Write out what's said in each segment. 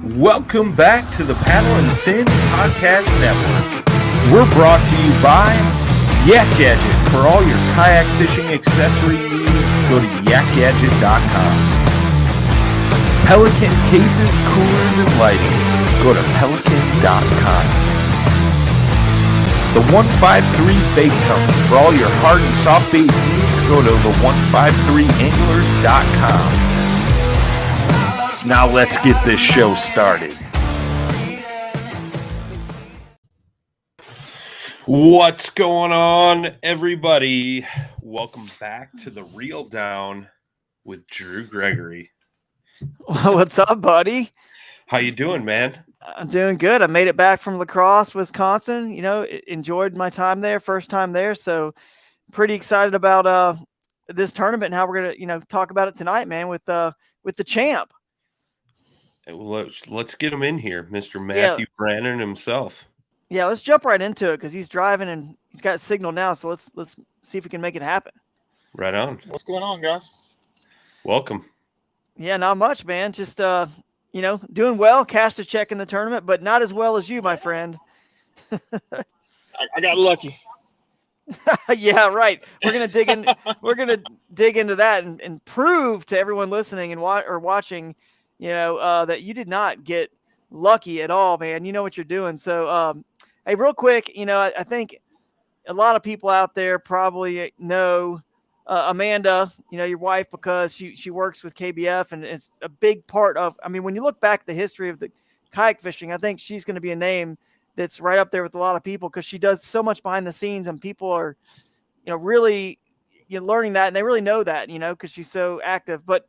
Welcome back to the Paddle and Fin Podcast Network. We're brought to you by Yak Gadget. For all your kayak fishing accessory needs, go to yakgadget.com. Pelican cases, coolers, and lighting. Go to pelican.com. The 153 Bait Company. For all your hard and soft bait needs, go to the 153anglers.com. Now let's get this show started. What's going on, everybody? Welcome back to the Reel Down with Drew Gregory. What's up, buddy? How you doing, man? I'm doing good. I made it back from Lacrosse, Wisconsin. You know, enjoyed my time there, first time there. So pretty excited about this tournament and how we're gonna, talk about it tonight, man, with the champ. Well, let's get him in here, Mr. Matthew Brannon himself. Yeah, let's jump right into it because he's driving and he's got signal now. So let's see if we can make it happen. Right on. What's going on, guys? Welcome. Yeah, not much, man. Just doing well. Cashed a check in the tournament, but not as well as you, my friend. I got lucky. Yeah, right. We're gonna dig in. We're gonna dig into that and prove to everyone listening and watching, that you did not get lucky at all, man. You know what you're doing. So, hey, real quick, I think a lot of people out there probably know Amanda, your wife, because she works with KBF and it's a big part of. I mean, when you look back at the history of the kayak fishing, I think she's going to be a name that's right up there with a lot of people because she does so much behind the scenes and people are, really learning that and they really know that, because she's so active. But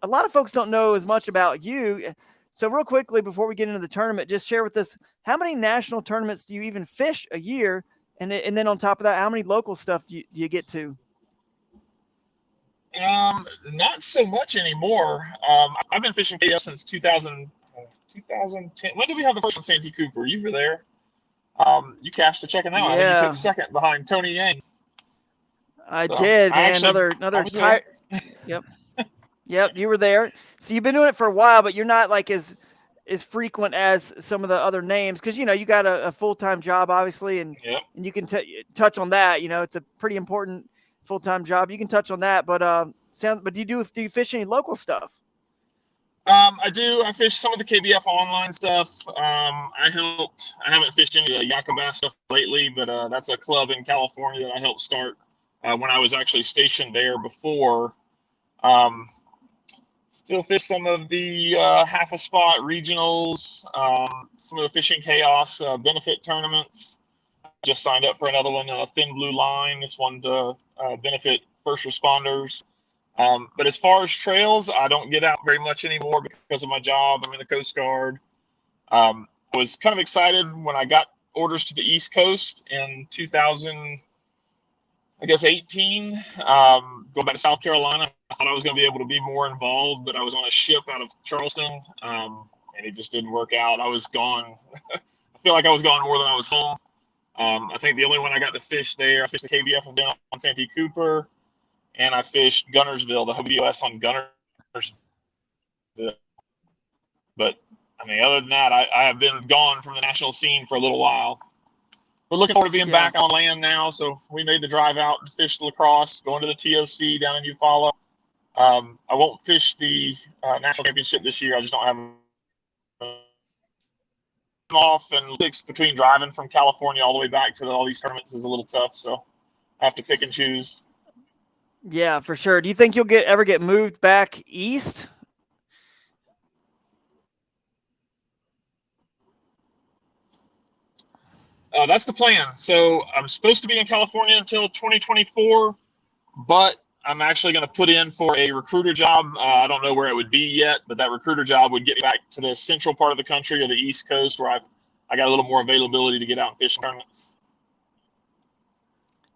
a lot of folks don't know as much about you. So real quickly, before we get into the tournament, just share with us, how many national tournaments do you even fish a year? And then on top of that, how many local stuff do you get to? Not so much anymore. I've been fishing KBF since 2010. When did we have the first one, Santee Cooper? You were there. You cashed a check out. Yeah. I think you took second behind Tony Yang. I did, man. Another tire. Yep, you were there. So you've been doing it for a while, but you're not like as frequent as some of the other names because you got a full-time job, obviously, and you can touch on that. It's a pretty important full-time job. You can touch on that, but do you fish any local stuff? I do. I fish some of the KBF online stuff. I haven't fished any of the Yakima Bass stuff lately, but that's a club in California that I helped start when I was actually stationed there before. Still fish some of the half a spot regionals, some of the Fishing Chaos benefit tournaments. I just signed up for another one, Thin Blue Line. This one to benefit first responders. But as far as trails, I don't get out very much anymore because of my job. I'm in the Coast Guard. I was kind of excited when I got orders to the East Coast in 2018. Going back to South Carolina, I thought I was going to be able to be more involved, but I was on a ship out of Charleston, and it just didn't work out. I was gone. I feel like I was gone more than I was home. I think the only one I got to fish there, I fished the KBF event on Santee Cooper, and I fished Gunnersville, the Hobie BOS on Gunnersville. But, I mean, other than that, I have been gone from the national scene for a little while. We're looking forward to being back on land now, so we made the drive out to fish Lacrosse, going to the TOC down in Eufaula. I won't fish the national championship this year. I just don't have off, and between driving from California all the way back to all these tournaments is a little tough, so I have to pick and choose. Yeah, for sure. Do you think you'll ever get moved back east? That's the plan. So I'm supposed to be in California until 2024, but I'm actually going to put in for a recruiter job. I don't know where it would be yet, but that recruiter job would get me back to the central part of the country or the East Coast where I got a little more availability to get out and fish tournaments.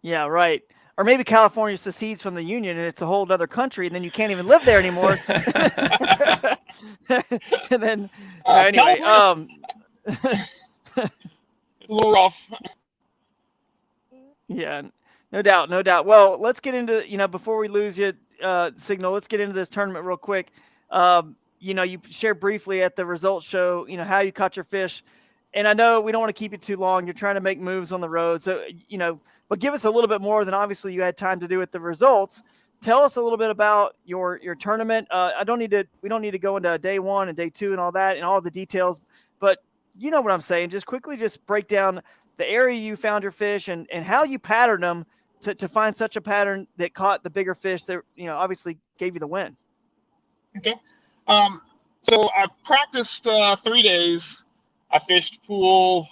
Yeah, right. Or maybe California secedes from the Union and it's a whole other country and then you can't even live there anymore. And then, anyway, a little rough. Yeah, no doubt. Well, let's get into, before we lose you, Signal, let's get into this tournament real quick. you shared briefly at the results show, how you caught your fish. And I know we don't want to keep it too long. You're trying to make moves on the road. So, but give us a little bit more than obviously you had time to do with the results. Tell us a little bit about your tournament. We don't need to go into day 1 and day 2 and all that and all the details, but you know what I'm saying. Just quickly just break down the area you found your fish and how you patterned them to find such a pattern that caught the bigger fish that, obviously gave you the win. Okay. So I practiced 3 days. I fished pool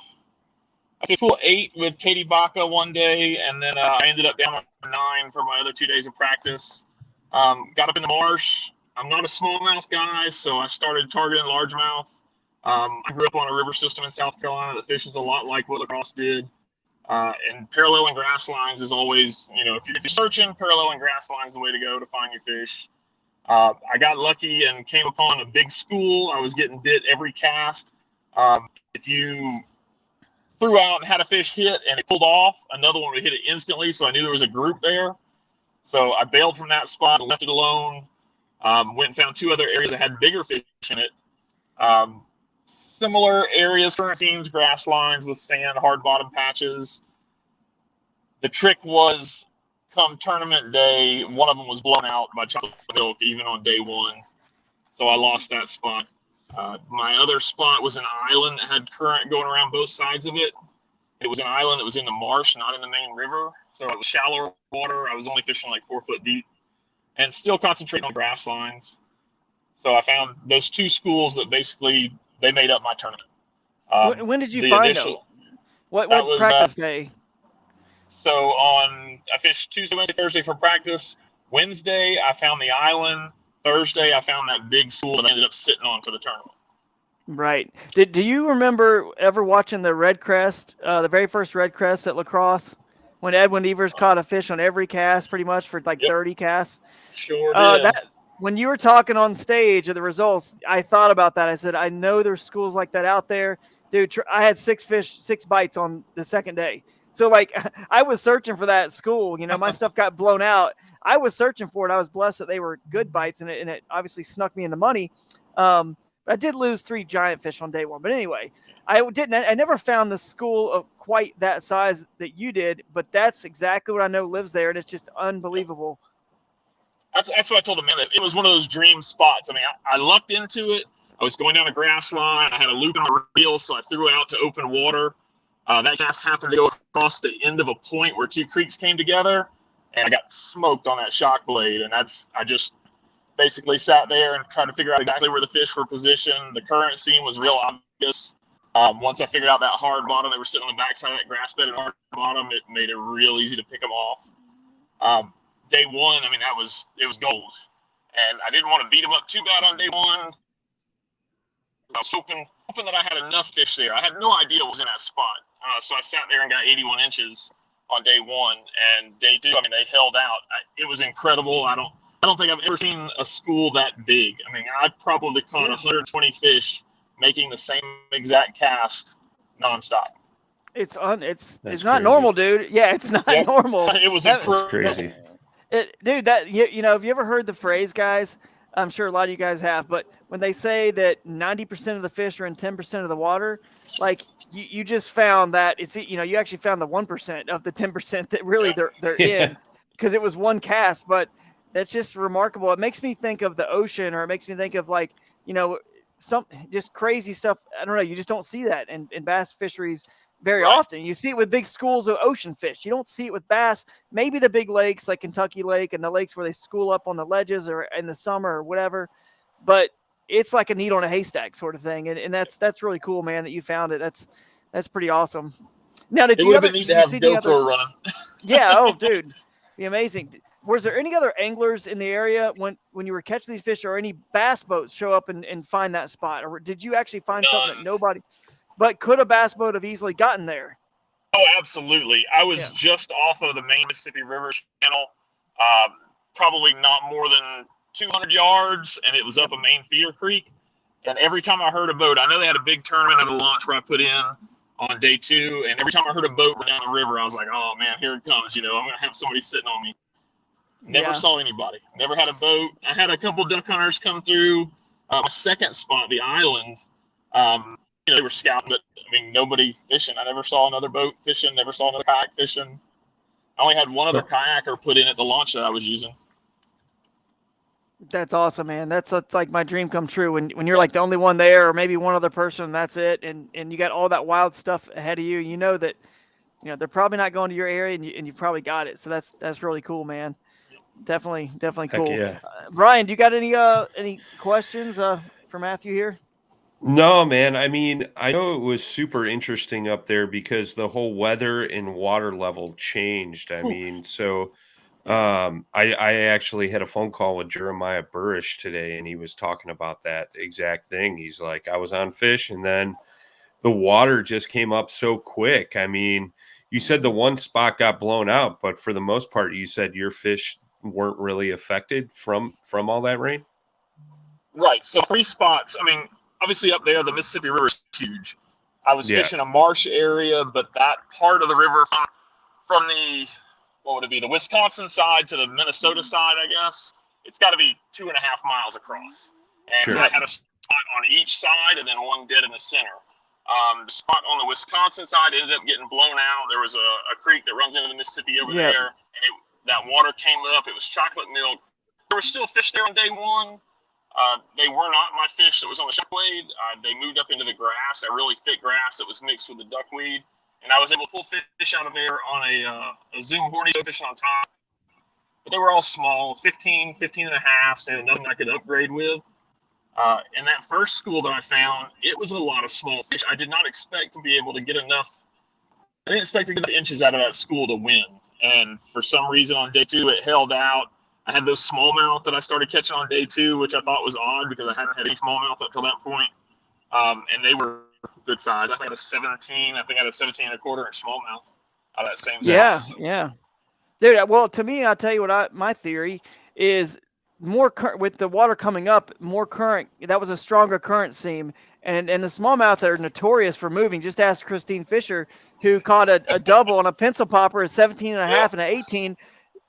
8 with Katie Baca one day, and then I ended up down on 9 for my other 2 days of practice. Got up in the marsh. I'm not a smallmouth guy, so I started targeting largemouth. I grew up on a river system in South Carolina that fishes a lot like what Lacrosse did. And paralleling grass lines is always, if you're searching, paralleling grass lines is the way to go to find your fish. I got lucky and came upon a big school. I was getting bit every cast. If you threw out and had a fish hit and it pulled off, another one would hit it instantly. So I knew there was a group there. So I bailed from that spot, left it alone. Went and found 2 other areas that had bigger fish in it. Similar areas, current seams, grass lines with sand, hard bottom patches. The trick was, come tournament day, one of them was blown out by chocolate milk, even on day 1. So I lost that spot. My other spot was an island that had current going around both sides of it. It was an island that was in the marsh, not in the main river. So it was shallower water. I was only fishing like 4 foot deep and still concentrating on grass lines. So I found those 2 schools that basically, they made up my tournament. When did you find them? What practice day? So I fished Tuesday, Wednesday, Thursday for practice. Wednesday, I found the island. Thursday, I found that big school that I ended up sitting on for the tournament. Right. Do you remember ever watching the red crest, the very first red crest at Lacrosse, when Edwin Evers caught a fish on every cast pretty much for like 30 casts? Sure did. When you were talking on stage of the results, I thought about that. I said, I know there's schools like that out there. Dude, I had 6 bites on the second day. So, like, I was searching for that school. My stuff got blown out. I was searching for it. I was blessed that they were good bites, and it obviously snuck me in the money. I did lose 3 giant fish on day 1. But anyway, I never found the school of quite that size that you did, but that's exactly what I know lives there, and it's just unbelievable. That's what I told him, man. It was one of those dream spots. I mean, I lucked into it. I was going down a grass line. I had a loop in my reel, so I threw out to open water. That cast happened to go across the end of a point where 2 creeks came together, and I got smoked on that shock blade. And I just basically sat there and tried to figure out exactly where the fish were positioned. The current seam was real obvious. Once I figured out that hard bottom, they were sitting on the backside of that grass bed and hard bottom. It made it real easy to pick them off. Day 1, I mean, it was gold. And I didn't want to beat them up too bad on day 1. I was hoping that I had enough fish there. I had no idea what was in that spot. So I sat there and got 81 inches on day 1. And day 2, I mean, they held out. It was incredible. I don't think I've ever seen a school that big. I mean, I probably caught 120 fish making the same exact cast nonstop. It's not normal, dude. Yeah, it's not normal. It was incredible. Crazy. Dude, have you ever heard the phrase, guys? I'm sure a lot of you guys have, but when they say that 90% of the fish are in 10% of the water, like you just found that you actually found the 1% of the 10% that really they're in, because it was one cast. But that's just remarkable. It makes me think of the ocean, or it makes me think of like, some just crazy stuff. I don't know. You just don't see that in bass fisheries very often. You see it with big schools of ocean fish. You don't see it with bass. Maybe the big lakes like Kentucky Lake and the lakes where they school up on the ledges or in the summer or whatever. But it's like a needle in a haystack sort of thing. And that's really cool, man, that you found it. That's pretty awesome. Now, did you ever need to have GoPro running? Yeah. Oh, dude, be amazing. Was there any other anglers in the area when you were catching these fish, or any bass boats show up and find that spot? Or did you actually find something that nobody... But could a bass boat have easily gotten there? Oh, absolutely. I was just off of the main Mississippi River channel, probably not more than 200 yards, and it was up a main feeder creek. And every time I heard a boat, I know they had a big tournament at a launch where I put in on day 2, and every time I heard a boat run down the river, I was like, oh, man, here it comes. I'm going to have somebody sitting on me. Never saw anybody. Never had a boat. I had a couple duck hunters come through My second spot, the island, they were scouting, but I mean, nobody fishing. I never saw another boat fishing, never saw another kayak fishing. I only had one other kayaker put in at the launch that I was using. That's awesome, man. That's like my dream come true when you're like the only one there, or maybe one other person, and that's it. And you got all that wild stuff ahead of you. You know that, they're probably not going to your area, and you probably got it. So that's really cool, man. Definitely cool. Yeah. Brian, do you got any questions for Matthew here? No, man. I mean, I know it was super interesting up there because the whole weather and water level changed. I mean, so I actually had a phone call with Jeremiah Burrish today, and he was talking about that exact thing. He's like, I was on fish, and then the water just came up so quick. I mean, you said the one spot got blown out, but for the most part, you said your fish weren't really affected from all that rain. Right. So 3 spots. I mean, obviously up there, the Mississippi River is huge. I was fishing a marsh area, but that part of the river from the, what would it be, the Wisconsin side to the Minnesota side, I guess, it's got to be 2.5 miles across. And I had a spot on each side and then one dead in the center. The spot on the Wisconsin side ended up getting blown out. There was a creek that runs into the Mississippi over there, and that water came up. It was chocolate milk. There were still fish there on day one. They were not my fish that was on the shockblade. They moved up into the grass, that really thick grass that was mixed with the duckweed. And I was able to pull fish out of there on a Zoom horny fishing on top. But they were all small, 15 and a half, so nothing I could upgrade with. And that first school that I found, it was a lot of small fish. I did not expect to be able to get enough. I didn't expect to get the inches out of that school to win. And for some reason on day 2, it held out. I had those smallmouth that I started catching on day 2, which I thought was odd because I hadn't had any smallmouth up till that point. And they were good size. I think I had a 17. I think I had a 17 and a quarter inch smallmouth out of that same size. Yeah. Dude, well, to me, I'll tell you what my theory is more with the water coming up, more current. That was a stronger current seam. And the smallmouth are notorious for moving. Just ask Christine Fisher, who caught a double on a pencil popper, a 17 and a half and an 18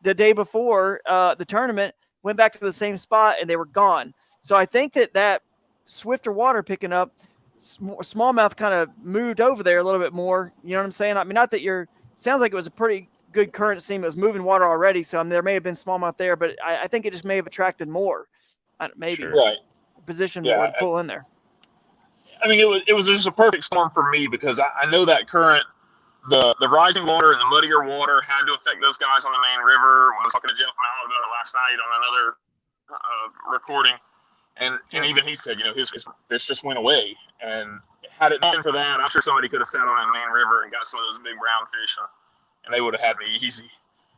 the day before the tournament, went back to the same spot, and they were gone. So I think that swifter water picking up, smallmouth kind of moved over there a little bit more. You know what I'm saying? I mean, not that sounds like it was a pretty good current seam. It was moving water already, so there may have been smallmouth there, but I think it just may have attracted more. Maybe position more to pull in there. I mean, it was just a perfect storm for me because I know that current, the rising water and the muddier water had to affect those guys on the main river. When I was talking to Jeff Mallett about it last night on another recording, and even he said, his fish just went away. And had it not been for that, I'm sure somebody could have sat on that main river and got some of those big brown fish, and they would have had me easy.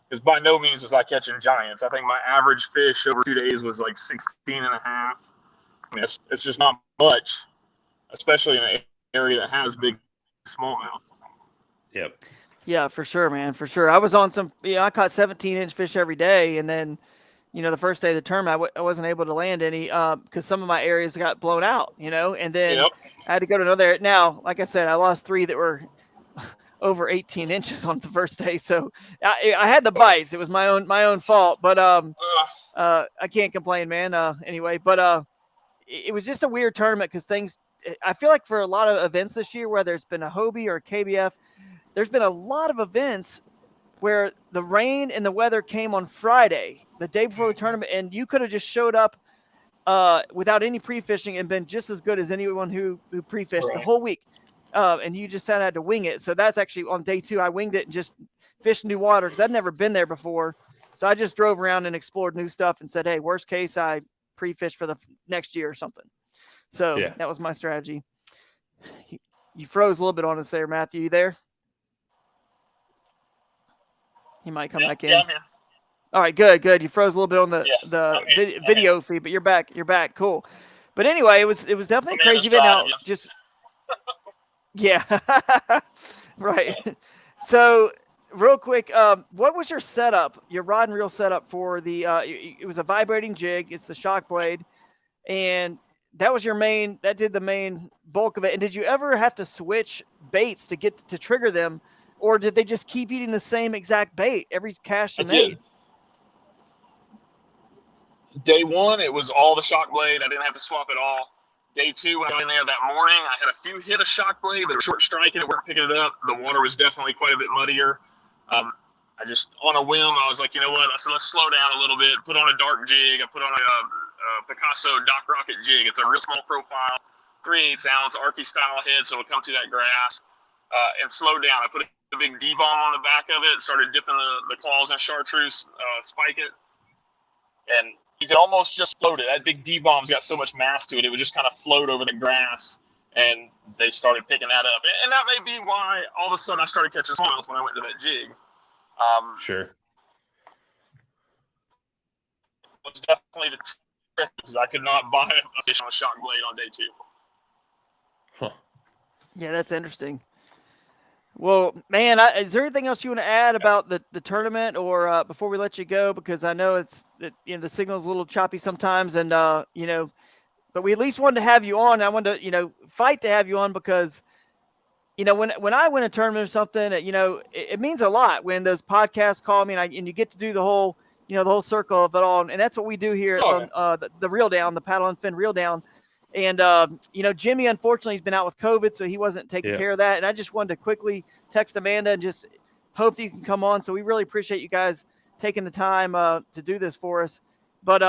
Because by no means was I catching giants. I think my average fish over 2 days was like 16 and a half. I mean, it's just not much, especially in an area that has big smallmouth. Yep. Yeah, for sure, man. For sure. I was on some, I caught 17-inch fish every day. And then, the first day of the tournament, I wasn't able to land any because some of my areas got blown out, and then I had to go to another. Now, like I said, I lost 3 that were over 18 inches on the first day. So I had the bites. It was my own fault, but I can't complain, man. Anyway, but it was just a weird tournament because I feel like for a lot of events this year, whether it's been a Hobie or a KBF, there's been a lot of events where the rain and the weather came on Friday, the day before the tournament, and you could have just showed up without any pre-fishing and been just as good as anyone who pre-fished the whole week. And you just had to wing it. So that's actually on day 2, I winged it and just fished new water because I'd never been there before. So I just drove around and explored new stuff and said, hey, worst case, I pre-fish for the next year or something. So that was my strategy. You froze a little bit on us there, Matthew. You there? He might come back in. Yeah, I'm here. All right, good. You froze a little bit on the video feed, but you're back. You're back. Cool. But anyway, it was definitely a crazy event. Now, just right. So, real quick, what was your setup? Your rod and reel setup for the? It was a vibrating jig. It's the shock blade, and that was your main. That did the main bulk of it. And did you ever have to switch baits to trigger them? Or did they just keep eating the same exact bait every cast you made? Day one, it was all the shock blade. I didn't have to swap it all. Day two, when I got in there that morning, I had a few hit of shock blade, but it was short striking. It weren't picking it up. The water was definitely quite a bit muddier. I just, on a whim, I was like, you know what? I said, let's slow down a little bit. Put on a dark jig. I put on a Picasso Dock Rocket jig. It's a real small profile, 3/8 ounce Arky style head, so it'll come through that grass. And slow down. I put a big D-bomb on the back of it, started dipping the claws in chartreuse, spike it, and you could almost just float it. That big D-bomb's got so much mass to it, it would just kind of float over the grass, and they started picking that up. And that may be why all of a sudden I started catching smallmouth when I went to that jig. Sure. It was definitely the trick because I could not buy a fish on a shock blade on day two. Huh. Yeah, that's interesting. Well, man, is there anything else you want to add about the tournament or before we let you go? Because I know the signal's a little choppy sometimes, and but we at least wanted to have you on. I wanted to fight to have you on because when I win a tournament or something, it means a lot when those podcasts call me and you get to do the whole the whole circle of it all, and that's what we do here on the Reel Down, the Paddle and Fin Reel Down. And, Jimmy, unfortunately, has been out with COVID, so he wasn't taking care of that. And I just wanted to quickly text Amanda and just hope that you can come on. So we really appreciate you guys taking the time to do this for us. But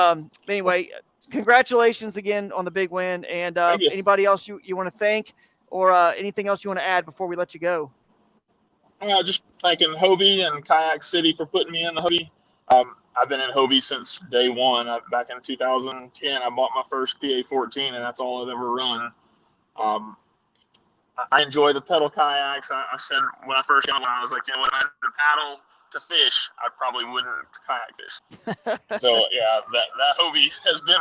anyway, congratulations again on the big win. And anybody else you want to thank or anything else you want to add before we let you go? Just thanking Hobie and Kayak City for putting me in the Hobie. I've been in Hobie since day one. Back in 2010, I bought my first PA-14, and that's all I've ever run. I enjoy the pedal kayaks. I said when I first got one, I was like, when I had to paddle to fish, I probably wouldn't kayak fish. So yeah, that Hobie has been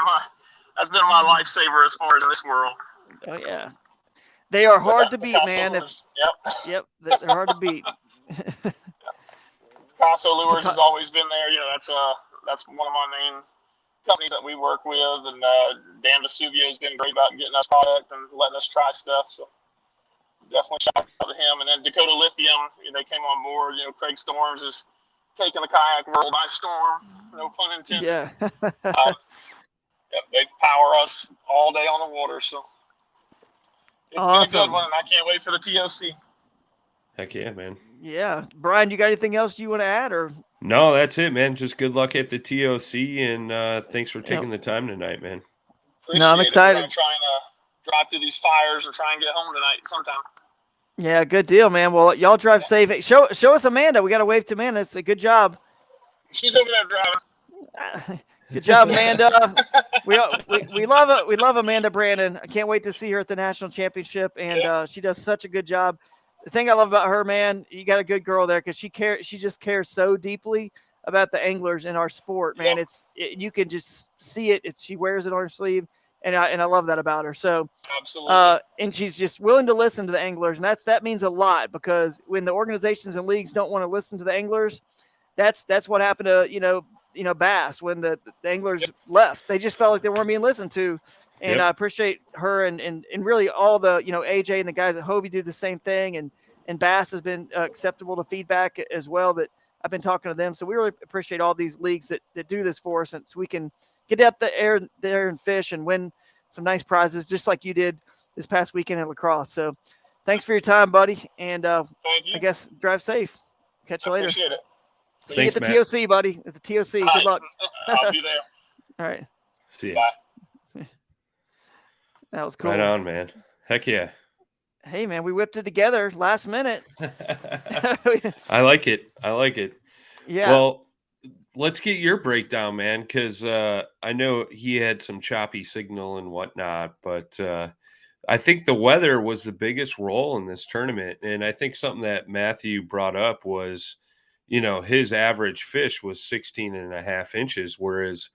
my lifesaver as far as in this world. Oh yeah, they are hard to beat, man. Yep, they're hard to beat. Picasso Lures has always been there. That's one of my main companies that we work with, and Dan Vesuvio has been great about getting us product and letting us try stuff. So definitely shout out to him. And then Dakota Lithium, they came on board. Craig Storms is taking the kayak world by storm. No pun intended. Yeah. They power us all day on the water. So it's been a good one, and I can't wait for the TOC. Heck yeah, man. Yeah. Brian, you got anything else you want to add? Or no, that's it, man. Just good luck at the TOC, and thanks for taking the time tonight, man. I'm excited. I'm trying to drive through these fires or try and get home tonight sometime. Yeah, good deal, man. Well, y'all drive safe. Show us Amanda. We got to wave to Amanda. It's a good job. She's over there driving. Good job, Amanda. we love it. We love Amanda Brannon. I can't wait to see her at the national championship, and she does such a good job. The thing I love about her, man, you got a good girl there because she just cares so deeply about the anglers in our sport, man. You can just see it. She wears it on her sleeve, and I love that about her. So absolutely, and she's just willing to listen to the anglers, and that means a lot because when the organizations and leagues don't want to listen to the anglers, that's what happened to Bass when the anglers left. They just felt like they weren't being listened to. And I appreciate her and really all the, AJ and the guys at Hobie do the same thing. And Bass has been acceptable to feedback as well that I've been talking to them. So we really appreciate all these leagues that do this for us. And so we can get out there and fish and win some nice prizes just like you did this past weekend at Lacrosse. So thanks for your time, buddy. And I guess drive safe. Catch you later. Appreciate it. See you at the TOC, buddy. At the TOC. Good luck. I'll be there. All right. See you. Bye. That was cool. Right on, man. Heck yeah. Hey, man, we whipped it together last minute. I like it. Yeah. Well, let's get your breakdown, man, because I know he had some choppy signal and whatnot, but I think the weather was the biggest role in this tournament. And I think something that Matthew brought up was, his average fish was 16.5 inches, whereas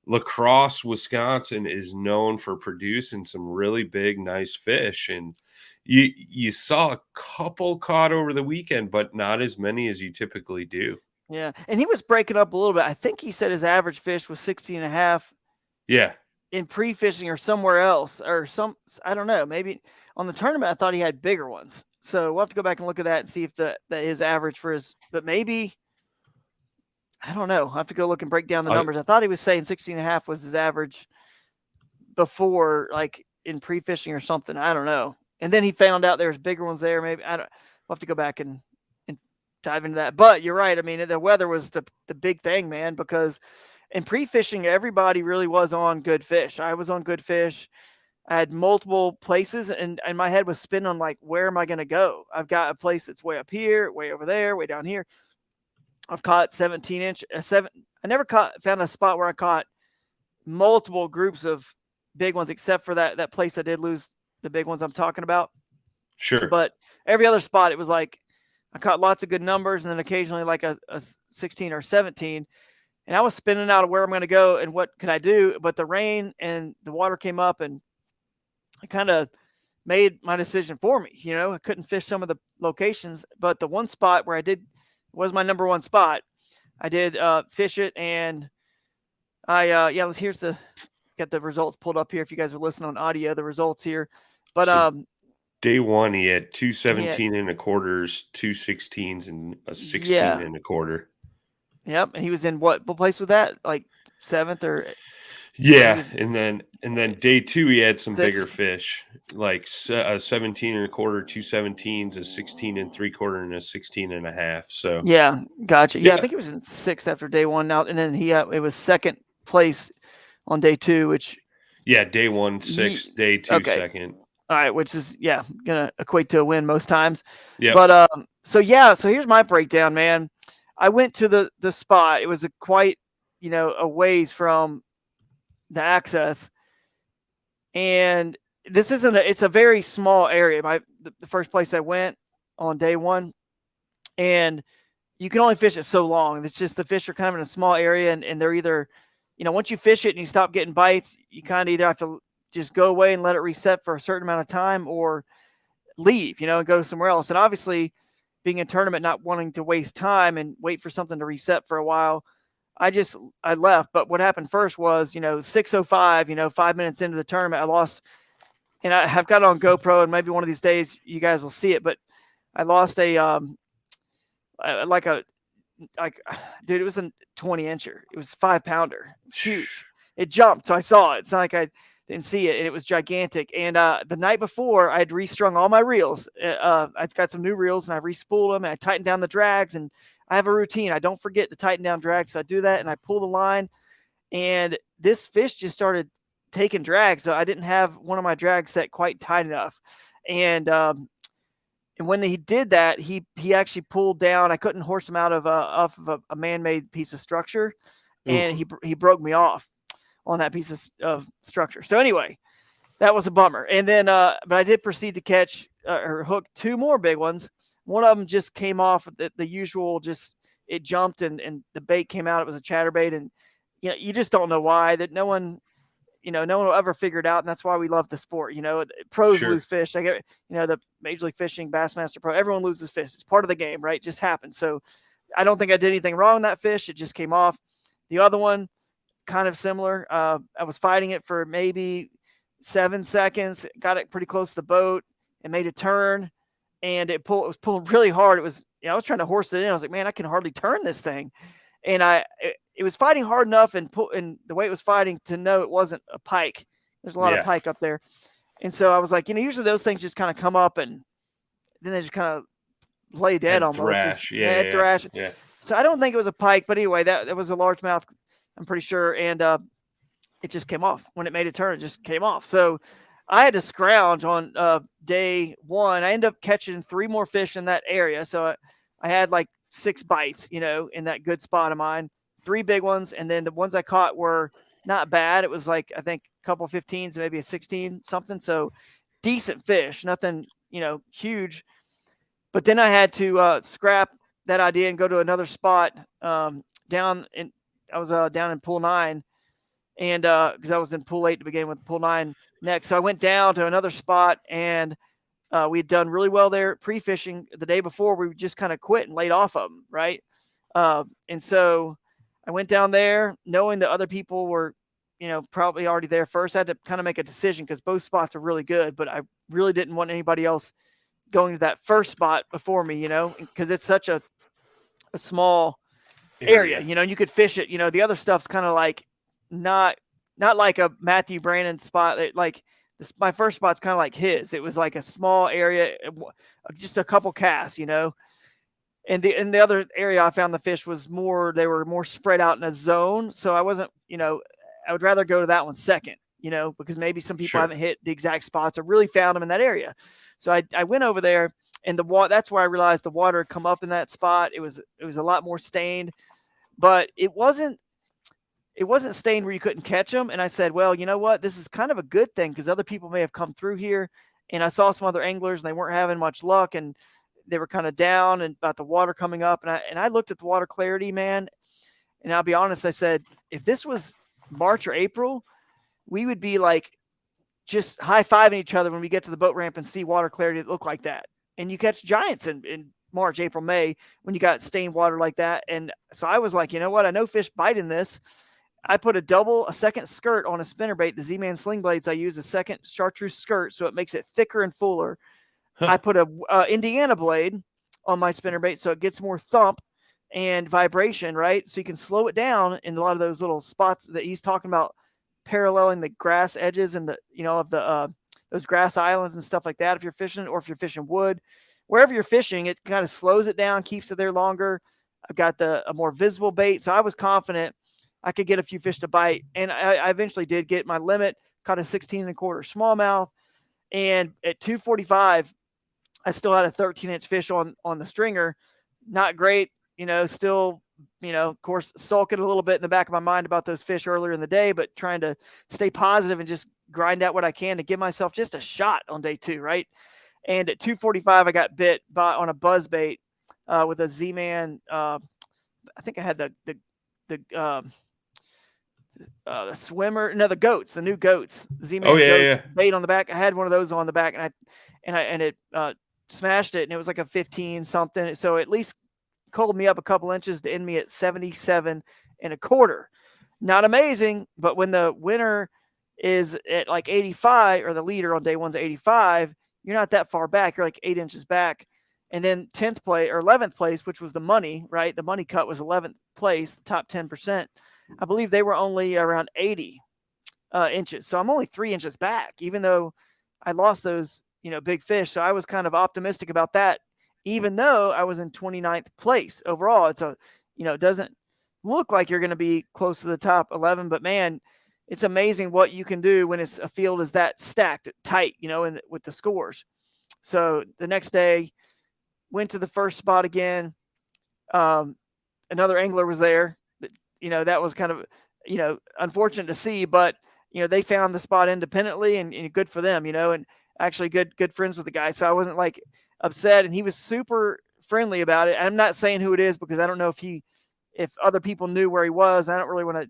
Lacrosse, Wisconsin is known for producing some really big, nice fish. And you saw a couple caught over the weekend, but not as many as you typically do. Yeah. And he was breaking up a little bit. I think he said his average fish was 16.5. Yeah. In pre-fishing or somewhere else or I don't know, maybe on the tournament, I thought he had bigger ones. So we'll have to go back and look at that and see if his average for but maybe I don't know. I have to go look and break down the numbers. I thought he was saying 16.5 was his average before, like in pre-fishing or something. I don't know. And then he found out there's bigger ones there. Maybe we'll have to go back and dive into that. But you're right. I mean, the weather was the big thing, man, because in pre-fishing, everybody really was on good fish. I was on good fish. I had multiple places, and my head was spinning on, like, where am I going to go? I've got a place that's way up here, way over there, way down here. I've caught 17-inch. I never found a spot where I caught multiple groups of big ones, except for that place I did lose the big ones I'm talking about. Sure. But every other spot, it was like I caught lots of good numbers, and then occasionally like a 16 or 17. And I was spinning out of where I'm going to go and what could I do. But the rain and the water came up, and I kind of made my decision for me. You know, I couldn't fish some of the locations, but the one spot where I did was my number one spot. I did fish it, and here's get the results pulled up here. If you guys are listening on audio, the results here. But so day one, he had 2 17.25s, 2 16s, and a 16.25. Yep, and he was in what place was that? Like 7th or? Yeah, and then day 2 he had some bigger fish, like a 17.25, 2 17s, a 16.75, and a 16.5. So yeah, gotcha. Yeah, I think he was in 6th after day 1 now, and then it was 2nd place on day 2, which day 1 6th, day 2 2nd. All right, which is gonna equate to a win most times. Yeah. But so here's my breakdown, man. I went to the spot. It was quite a ways from the access, and this isn't it's a very small area. The first place I went on day 1, and you can only fish it so long. It's just the fish are kind of in a small area, and they're either, once you fish it and you stop getting bites, you kind of either have to just go away and let it reset for a certain amount of time, or leave, and go somewhere else. And obviously, being in a tournament, not wanting to waste time and wait for something to reset for a while, I left. But what happened first was, 6:05, 5 minutes into the tournament, I lost, and I have got it on GoPro, and maybe one of these days you guys will see it, but I lost dude, it was a 20-incher. It was 5-pounder. It was huge. It jumped, so I saw it. It's not like I didn't see it, and it was gigantic. And the night before, I had restrung all my reels. I got some new reels, and I respooled them, and I tightened down the drags. And I have a routine. I don't forget to tighten down drags, so I do that, and I pull the line. And this fish just started taking drags, so I didn't have one of my drags set quite tight enough. And when he did that, he actually pulled down. I couldn't horse him out of off of a man-made piece of structure, and he broke me off on that piece of structure. So anyway, that was a bummer. And then, but I did proceed to catch or hook 2 more big ones. One of them just came off the usual, it jumped and the bait came out. It was a chatterbait, and you just don't know why. That no one will ever figure it out, and that's why we love the sport. Pros lose fish. I get, the Major League Fishing, Bassmaster Pro, everyone loses fish. It's part of the game, right? It just happens. So I don't think I did anything wrong with that fish. It just came off. The other one, kind of similar. I was fighting it for maybe 7 seconds, got it pretty close to the boat, and made a turn, and it was pulling really hard. It was, I was trying to horse it in. I was like, man, I can hardly turn this thing. And it was fighting hard enough, and the way it was fighting, to know it wasn't a pike. There's a lot of pike up there. And so I was like, usually those things just kind of come up, and then they just kind of lay dead almost. Thrash. Thrash. Yeah. So I don't think it was a pike, but anyway, that was a largemouth, I'm pretty sure. And it just came off. When it made a turn, it just came off. So I had to scrounge on day 1. I ended up catching 3 more fish in that area. So I had like 6 bites, in that good spot of mine, 3 big ones. And then the ones I caught were not bad. It was like, I think a couple 15s, maybe a 16 something. So decent fish, nothing, huge. But then I had to scrap that idea and go to another spot down in pool 9, and because I was in pool 8 to begin with, pool 9 next. So I went down to another spot, and we had done really well there pre-fishing the day before. We just kind of quit and laid off of them, right? And so I went down there knowing that other people were, probably already there first. I had to kind of make a decision because both spots are really good, but I really didn't want anybody else going to that first spot before me, because it's such a small area, you know, and you could fish it. You know, the other stuff's kind of like not like a Matthew Brannon spot. That, like this, my first spot's kind of like his. It was like a small area, just a couple casts, you know. And the other area I found the fish was more, they were more spread out in a zone. So I wasn't, you know, I would rather go to that one second, you know, because maybe some people haven't hit the exact spots or really found them in that area. So I went over there, and the water, that's where I realized the water had come up in that spot. It was a lot more stained, but it wasn't stained where you couldn't catch them. And I said, well, you know what, this is kind of a good thing, because other people may have come through here, and I saw some other anglers and they weren't having much luck, and they were kind of down and about the water coming up. And I looked at the water clarity, man. And I'll be honest, I said, if this was March or April, we would be like just high-fiving each other when we get to the boat ramp and see water clarity that look like that. And you catch giants in March, April, May when you got stained water like that. And so I was like, you know what? I know fish bite in this. I put a second skirt on a spinnerbait, the Z-Man sling blades. I use a second chartreuse skirt, so it makes it thicker and fuller. I put a Indiana blade on my spinnerbait, so it gets more thump and vibration, right? So you can slow it down in a lot of those little spots that he's talking about, paralleling the grass edges and the, you know, of the those grass islands and stuff like that. If you're fishing, or if you're fishing wood, wherever you're fishing, it kind of slows it down, keeps it there longer. I've got a more visible bait, so I was confident I could get a few fish to bite, and I eventually did get my limit. Caught a 16 1/4 smallmouth, and at 2:45. I still had a 13-inch fish on the stringer. Not great, you know, still, you know, of course, sulking a little bit in the back of my mind about those fish earlier in the day, but trying to stay positive and just grind out what I can to give myself just a shot on day 2, right? And at 2:45, I got bit on a buzz bait with a Z-Man. I think I had the swimmer, no, the new goats, Z-Man goats bait on the back. I had one of those on the back, and it smashed it, and it was like a 15 something. So at least cold me up a couple inches to end me at 77 1/4. Not amazing, but when the winner is at like 85, or the leader on day 1's 85, you're not that far back. You're like 8 inches back. And then 10th place or 11th place, which was the money, right? The money cut was 11th place, the top 10%. I believe they were only around 80 inches. So I'm only 3 inches back, even though I lost those, you know, big fish. So I was kind of optimistic about that, even though I was in 29th place overall. It's you know, it doesn't look like you're going to be close to the top 11, but man, it's amazing what you can do when it's a field is that stacked tight, you know, with the scores. So the next day, went to the first spot again. Another angler was there. You know, that was kind of, you know, unfortunate to see, but, you know, they found the spot independently, and good for them, you know, and actually good friends with the guy. So I wasn't like upset, and he was super friendly about it. I'm not saying who it is, because I don't know if other people knew where he was. I don't really want to,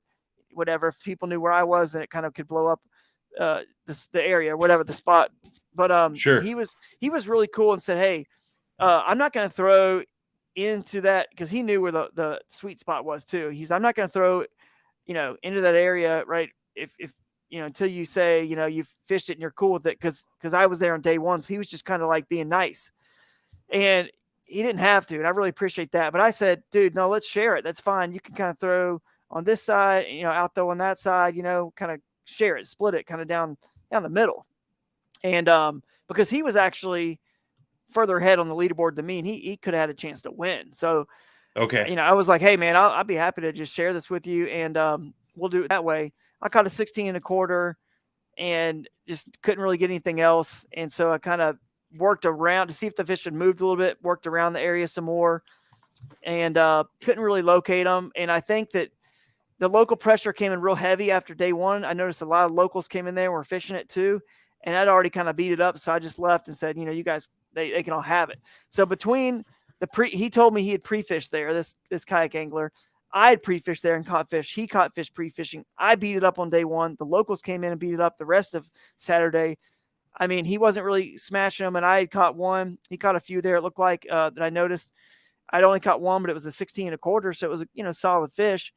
whatever, if people knew where I was, then it kind of could blow up the area, whatever the spot. But sure. He was really cool and said, hey, I'm not going to throw into that, because he knew where the sweet spot was too. I'm not going to throw, you know, into that area, right? If you know, until you say, you know, you've fished it and you're cool with it, because I was there on day 1, so he was just kind of like being nice, and he didn't have to, and I really appreciate that. But I said, dude, no, let's share it. That's fine. You can kind of throw on this side, you know, out though on that side, you know, kind of share it, split it, kind of down the middle. And because he was actually further ahead on the leaderboard than me, and he could have had a chance to win. So, okay, you know, I was like, hey man, I'll be happy to just share this with you, and we'll do it that way. I caught a 16 1/4 and just couldn't really get anything else. And so I kind of worked around to see if the fish had moved a little bit, worked around the area some more, and couldn't really locate them. And I think that the local pressure came in real heavy after day 1. I noticed a lot of locals came in there and were fishing it too, and I'd already kind of beat it up. So I just left and said, you know, you guys, they can all have it. So between he told me he had pre-fished there, this kayak angler. I had pre-fished there and caught fish. He caught fish pre-fishing. I beat it up on day 1. The locals came in and beat it up the rest of Saturday. I mean, he wasn't really smashing them, and I had caught one. He caught a few there, it looked like, that I noticed. I'd only caught one, but it was a 16 1/4, so it was a, you know, solid fish.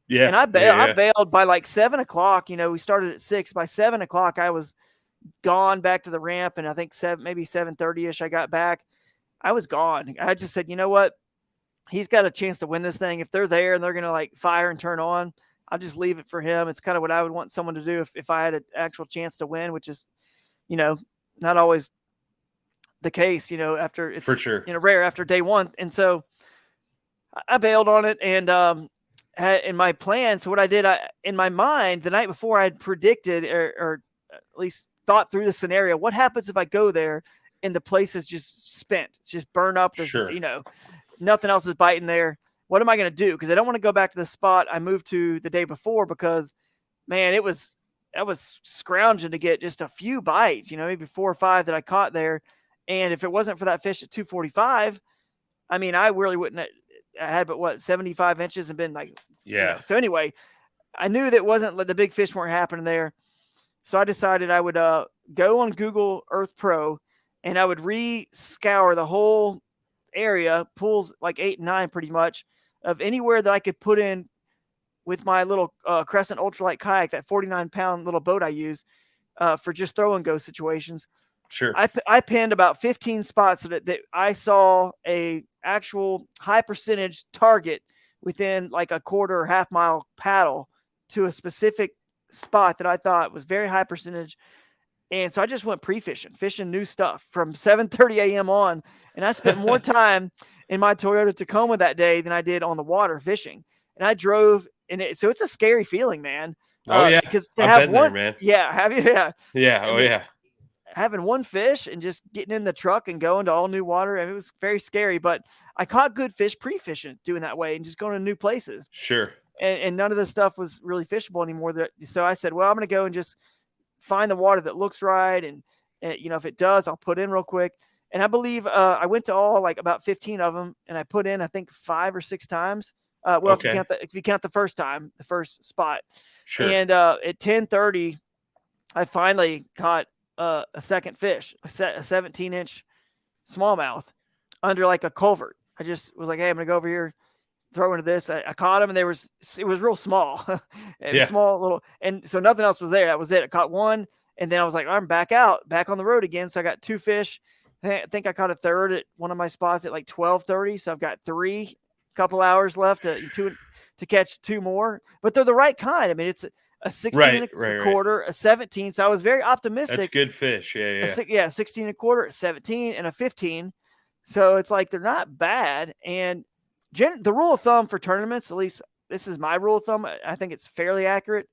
Yeah. And I bailed by like 7 o'clock. You know, we started at 6. By 7 o'clock, I was gone back to the ramp, and I think maybe 7:30ish I got back. I was gone. I just said, you know what? he's got a chance to win this thing. If they're there and they're going to like fire and turn on, I'll just leave it for him. It's kind of what I would want someone to do if I had an actual chance to win, which is, not always the case, after it's for sure, rare after day one. And so I bailed on it and had in my plan. So what I did, in my mind the night before, I had predicted or at least thought through the scenario. What happens if I go there and the place is just spent? It's just burned up. There's, sure. Nothing else is biting there. What am I going to do? Because I don't want to go back to the spot I moved to the day before because, man, I was scrounging to get just a few bites, maybe 4 or 5 that I caught there. And if it wasn't for that fish at 245, I mean, I really wouldn't. I had but 75 inches and been like, yeah. So anyway, I knew that wasn't the big fish weren't happening there. So I decided I would go on Google Earth Pro and I would re-scour the whole area, pools like 8 and 9 pretty much, of anywhere that I could put in with my little Crescent ultralight kayak, that 49-pound little boat I use for just throw and go situations. Sure. I pinned about 15 spots that I saw a actual high percentage target within like a quarter or half mile paddle to a specific spot that I thought was very high percentage. And so I just went fishing new stuff from 7:30 a.m. on. And I spent more time in my Toyota Tacoma that day than I did on the water fishing. And I drove so it's a scary feeling, man. Oh yeah. Because to I've have been one, there, man. Yeah. Have you? Yeah. Yeah. Oh yeah. Having one fish and just getting in the truck and going to all new water. And it was very scary, but I caught good fish pre-fishing doing that way and just going to new places. Sure. And none of this stuff was really fishable anymore. So I said, well, I'm going to go and just find the water that looks right. And if it does, I'll put in real quick. And I believe I went to all like about 15 of them and I put in, I think 5 or 6 times. Okay. If you count the first time, the first spot. Sure. And at 10:30, I finally caught a second fish, a 17-inch smallmouth under like a culvert. I just was like, hey, I'm going to go over here, throw into this. I caught him and it was real small. Small little. And so nothing else was there. That was it. I caught one. And then I was like, I'm back on the road again. So I got 2 fish. I think I caught a third at one of my spots at like 12:30. So I've got 3 couple hours left to catch 2 more, but they're the right kind. I mean, it's a 16 and a quarter, a 17. So I was very optimistic. That's good fish. Yeah. 16 and a quarter, a 17 and a 15. So it's like, they're not bad. And the rule of thumb for tournaments, at least this is my rule of thumb, I think it's fairly accurate.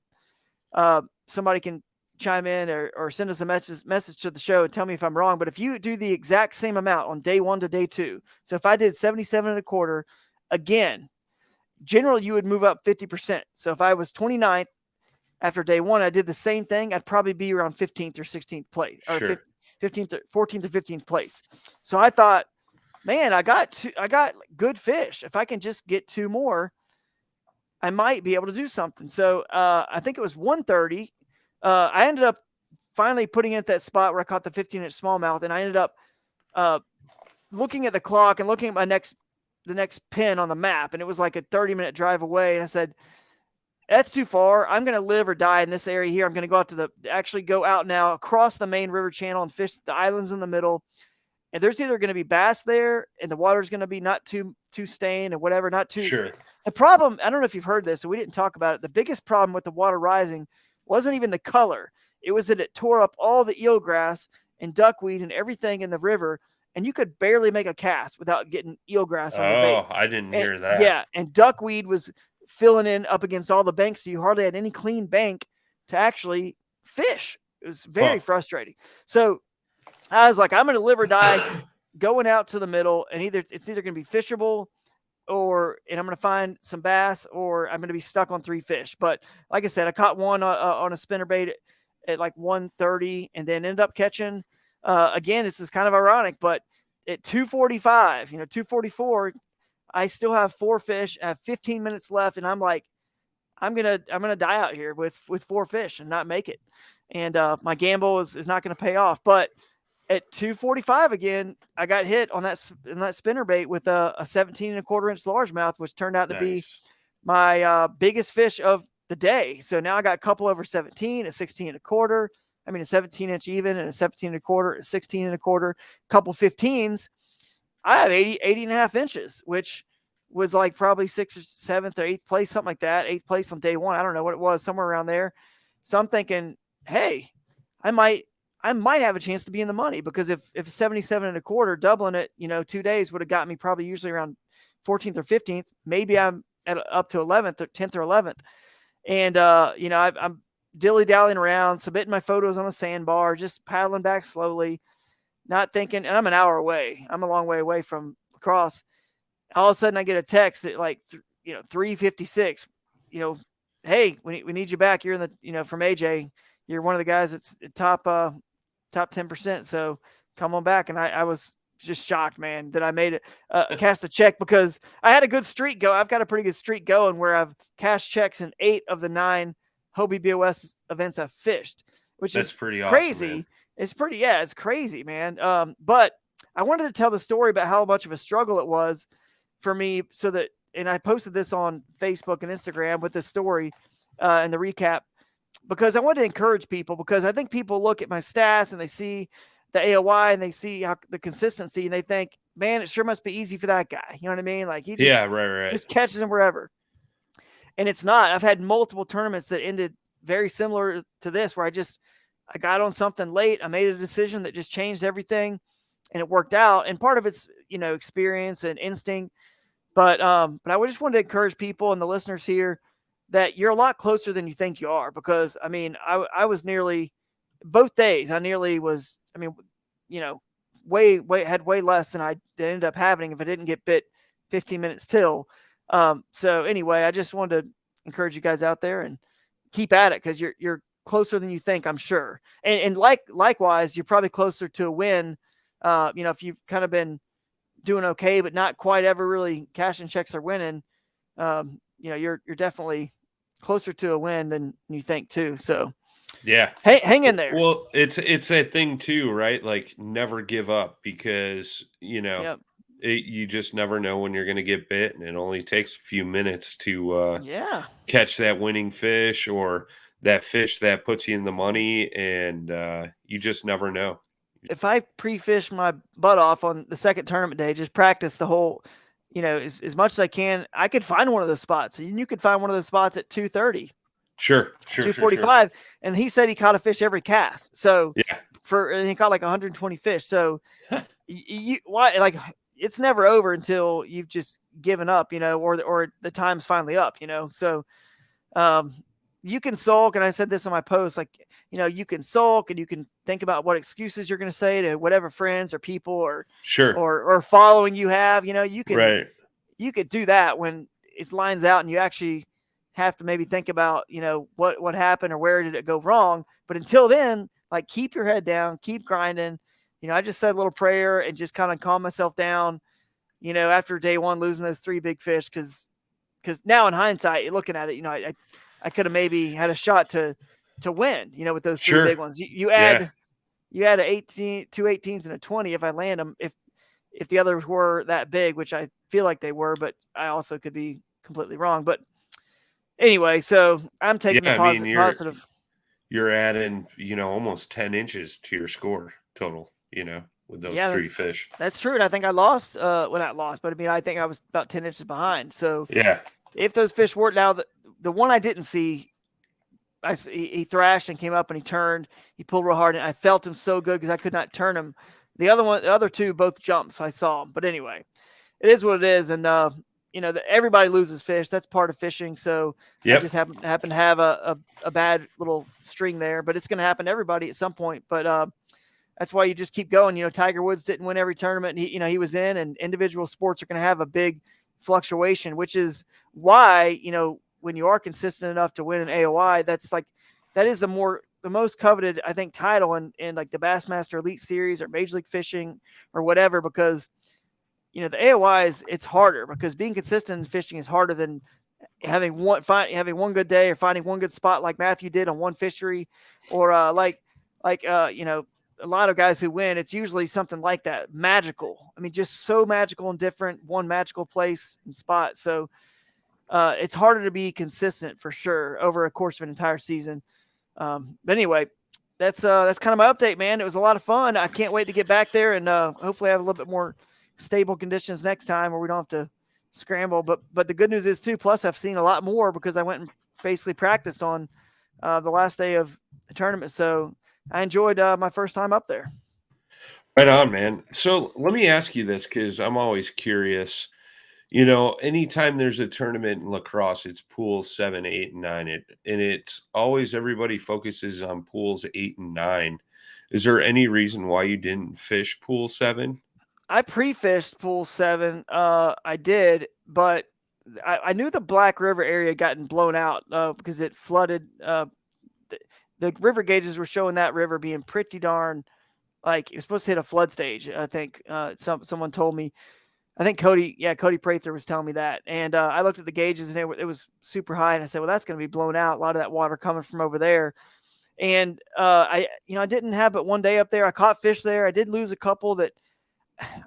Somebody can chime in or send us a message to the show and tell me if I'm wrong. But if you do the exact same amount on day 1 to day 2, so if I did 77 and a quarter, again, generally you would move up 50%. So if I was 29th after day 1, I did the same thing, I'd probably be around 15th or 16th place, or sure. 15th, 14th or 15th place. So I thought, man, I got good fish. If I can just get 2 more, I might be able to do something. So I think it was 1:30. I ended up finally putting in at that spot where I caught the 15-inch smallmouth, and I ended up looking at the clock and looking at the next pin on the map, and it was like a 30-minute drive away. And I said, that's too far. I'm going to live or die in this area here. I'm going to go out now across the main river channel and fish the islands in the middle. And there's either going to be bass there and the water's going to be not too stained or whatever, not too. Sure. The problem, I don't know if you've heard this, so we didn't talk about it. The biggest problem with the water rising wasn't even the color. It was that it tore up all the eelgrass and duckweed and everything in the river. And you could barely make a cast without getting eelgrass on your bait. Oh, I didn't hear that. Yeah, and duckweed was filling in up against all the banks, so you hardly had any clean bank to actually fish. It was very frustrating. So I was like, I'm going to live or die going out to the middle, and it's either going to be fishable and I'm going to find some bass, or I'm going to be stuck on 3 fish. But like I said, I caught one on a spinnerbait at like 1:30 and then ended up catching again, this is kind of ironic, but at 2:45, 2:44, I still have 4 fish. I have 15 minutes left, and I'm like, I'm gonna die out here with 4 fish and not make it. And my gamble is not going to pay off. But at 2:45 again, I got hit on that spinnerbait with a 17 and a quarter inch largemouth, which turned out to be my biggest fish of the day. So now I got a couple over 17, a 16 and a quarter. I mean, a 17-inch even and a 17 and a quarter, a 16 and a quarter, couple 15s. I have 80 and a half inches, which was like probably 6th or 7th or 8th place, something like that. 8th place on day one. I don't know what it was, somewhere around there. So I'm thinking, hey, I might have a chance to be in the money, because if 77 and a quarter, doubling it, 2 days would have got me probably usually around 14th or 15th. Maybe I'm up to 11th or 10th or 11th. And, I'm dilly-dallying around, submitting my photos on a sandbar, just paddling back slowly, not thinking, and I'm an hour away. I'm a long way away from Lacrosse. All of a sudden I get a text at like, 3:56, hey, we need you back. You're in the, from AJ, you're one of the guys that's top 10%. So come on back. And I was just shocked, man, that I made it, cast a check, because I had a good streak go. I've got a pretty good streak going where I've cashed checks in 8 of the 9 Hobie BOS events I've fished, which That's is pretty awesome, crazy. man. It's crazy, man. But I wanted to tell the story about how much of a struggle it was for me, and I posted this on Facebook and Instagram with this story and the recap, because I wanted to encourage people, because I think people look at my stats and they see the AOY and they see how the consistency, and they think, man, it sure must be easy for that guy. You know what I mean? Like, he just catches them wherever. And it's not. I've had multiple tournaments that ended very similar to this, where I got on something late. I made a decision that just changed everything, and it worked out. And part of it's, experience and instinct. But I just wanted to encourage people and the listeners here that you're a lot closer than you think you are, because I was nearly, both days, I nearly was, way had way less than I ended up having if I didn't get bit 15 minutes till. So anyway, I just wanted to encourage you guys out there and keep at it, because you're closer than you think, I'm sure. And likewise, you're probably closer to a win. If you've kind of been doing okay, but not quite ever really cashing checks or winning, you're definitely closer to a win than you think too. So yeah, hang in there. Well, it's that thing too, right? Like, never give up, because Yep. you just never know when you're going to get bit, and it only takes a few minutes to catch that winning fish, or that fish that puts you in the money, and you just never know. If I pre-fish my butt off on the second tournament day, just practice the whole, as much as I can, I could find one of those spots. And you could find one of those spots at 2:30. Sure. 2:45. And he said he caught a fish every cast. So yeah, and he caught like 120 fish. So it's never over until you've just given up, or the time's finally up, So you can sulk, and I said this on my post, like, you can sulk and you can think about what excuses you're going to say to whatever friends or people or following you have, you could do that when it lines out and you actually have to maybe think about, what happened or where did it go wrong. But until then, like, keep your head down, keep grinding. I just said a little prayer and just kind of calm myself down, after day one, losing those 3 big fish. Cause now in hindsight, looking at it, I could have maybe had a shot to win, with those 3 big ones. You add a 18, 2 18s and a 20 if I land them, if the others were that big, which I feel like they were, but I also could be completely wrong. But anyway, so I'm taking the positive. You're adding, almost 10 inches to your score total, with those 3 fish. That's true. And I think I lost, not lost, but I think I was about 10 inches behind. So yeah, if those fish were, now the one I didn't see, he thrashed and came up and he turned, he pulled real hard, and I felt him so good because I could not turn him. The other 2 both jumped, so I saw them. But anyway, it is what it is. And, everybody loses fish. That's part of fishing. So I just happen to have a bad little string there, but it's going to happen to everybody at some point. But that's why you just keep going. Tiger Woods didn't win every tournament he was in, and individual sports are going to have a big fluctuation, which is why, when you are consistent enough to win an AOI, that is the most coveted, I think, title in like the Bassmaster Elite Series or Major League Fishing or whatever, because, the AOI it's harder, because being consistent in fishing is harder than having one good day or finding one good spot like Matthew did on one fishery, or a lot of guys who win, it's usually something like that, magical. Just so magical and different, one magical place and spot. So it's harder to be consistent for sure over a course of an entire season. But anyway, that's kind of my update, man. It was a lot of fun. I can't wait to get back there and hopefully have a little bit more stable conditions next time, where we don't have to scramble. But the good news is too, plus I've seen a lot more because I went and basically practiced on the last day of the tournament. So I enjoyed my first time up there. Right on, man. So let me ask you this because I'm always curious. You know, anytime there's a tournament in lacrosse, it's pools 7, 8, and 9. And it's always everybody focuses on pools 8 and 9. Is there any reason why you didn't fish pool 7? I pre-fished pool 7. I did, but I knew the Black River area had gotten blown out because it flooded. The river gauges were showing that river being pretty darn like it was supposed to hit a flood stage. I think someone told me. I think Cody Prather was telling me that. And I looked at the gauges and it was super high. And I said, well, that's going to be blown out. A lot of that water coming from over there. And I didn't have but one day up there. I caught fish there. I did lose a couple that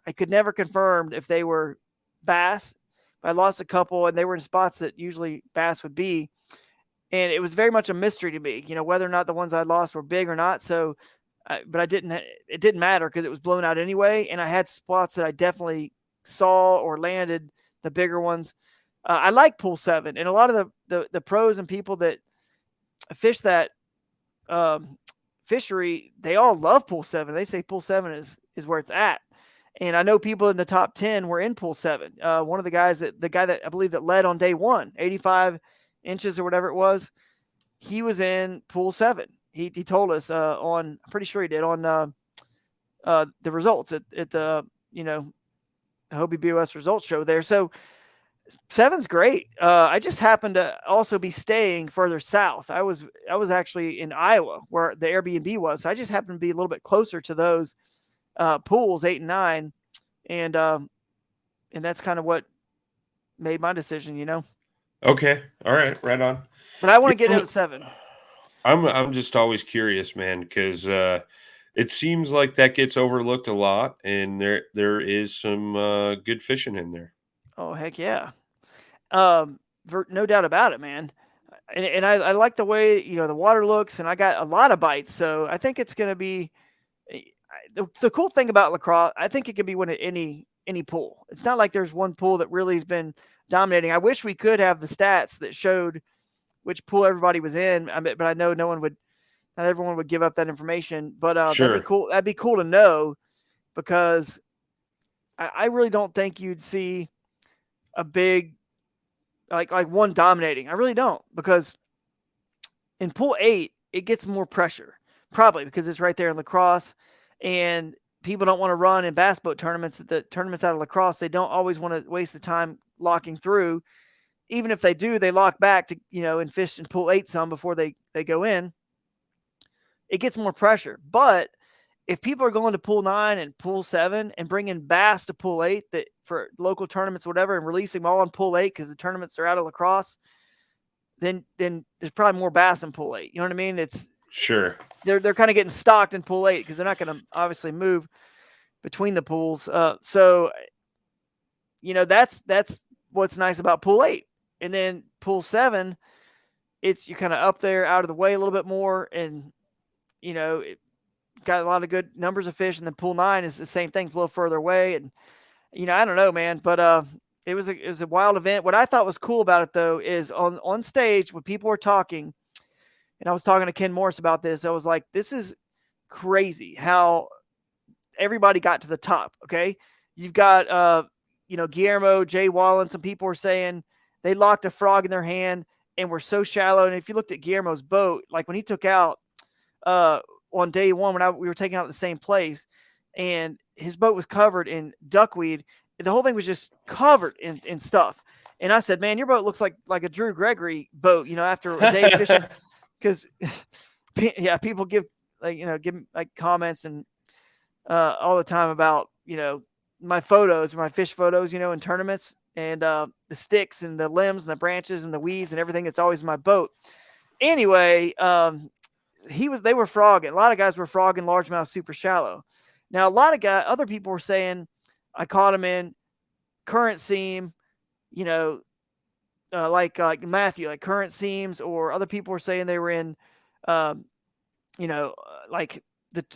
I could never confirm if they were bass. But I lost a couple and they were in spots that usually bass would be. And it was very much a mystery to me, whether or not the ones I lost were big or not. So, but it didn't matter because it was blown out anyway. And I had spots that I definitely saw or landed the bigger ones. I like pool 7, and a lot of the pros and people that fish that fishery, they all love pool 7. They say pool 7 is where it's at. And I know people in the top 10 were in pool 7. One of the guy that I believe that led on day 1, 85 inches or whatever it was, he was in pool 7. He told us I'm pretty sure he did on the results at the the Hobie BOS results show there. So 7's great. I just happened to also be staying further south. I was actually in Iowa where the Airbnb was. So I just happened to be a little bit closer to those pools 8 and 9. And that's kind of what made my decision, Okay. All right. Right on. But I want to get into 7. I'm just always curious, man, because it seems like that gets overlooked a lot, and there is some good fishing in there. Oh, heck yeah. No doubt about it, man. And I like the way, the water looks, and I got a lot of bites. So I think it's going to be the cool thing about lacrosse. I think it could be win at any pool. It's not like there's one pool that really has been dominating. I wish we could have the stats that showed which pool everybody was in. But I know not everyone would give up that information, but Sure. that'd be cool. That'd be cool to know because I really don't think you'd see a big, like one dominating. I really don't, because in pool 8, it gets more pressure, probably because it's right there in lacrosse, and people don't want to run in bass boat tournaments. The tournaments out of lacrosse, they don't always want to waste the time locking through. Even if they do, they lock back to, and fish in pool 8 some before they go in. It gets more pressure. But if people are going to pool 9 and pool 7 and bringing bass to pool 8 that for local tournaments, whatever, and releasing them all in pool 8 because the tournaments are out of lacrosse, then there's probably more bass in pool 8. You know what I mean? It's Sure. They're kind of getting stocked in pool 8 because they're not going to obviously move between the pools. So that's what's nice about pool 8. And then pool 7, you're kind of up there out of the way a little bit more, and it got a lot of good numbers of fish. And then pool 9 is the same thing, it's a little further away. And I don't know, man, but it was a wild event. What I thought was cool about it though is on stage when people were talking, and I was talking to Ken Morris about this, I was like, this is crazy how everybody got to the top. Okay, you've got Guillermo, Jay Wallen. Some people were saying they locked a frog in their hand and were so shallow. And if you looked at Guillermo's boat, like when he took out on day 1, when we were taking out at the same place, and his boat was covered in duckweed, the whole thing was just covered in stuff. And I said, man, your boat looks like a Drew Gregory boat, after a day of fishing. Because people give comments and all the time about my photos, my fish photos, in tournaments, and the sticks and the limbs and the branches and the weeds and everything that's always in my boat. Anyway, they were frogging. A lot of guys were frogging largemouth super shallow. Now, other people were saying I caught him in current seam, like Matthew, like current seams, or other people were saying they were in, like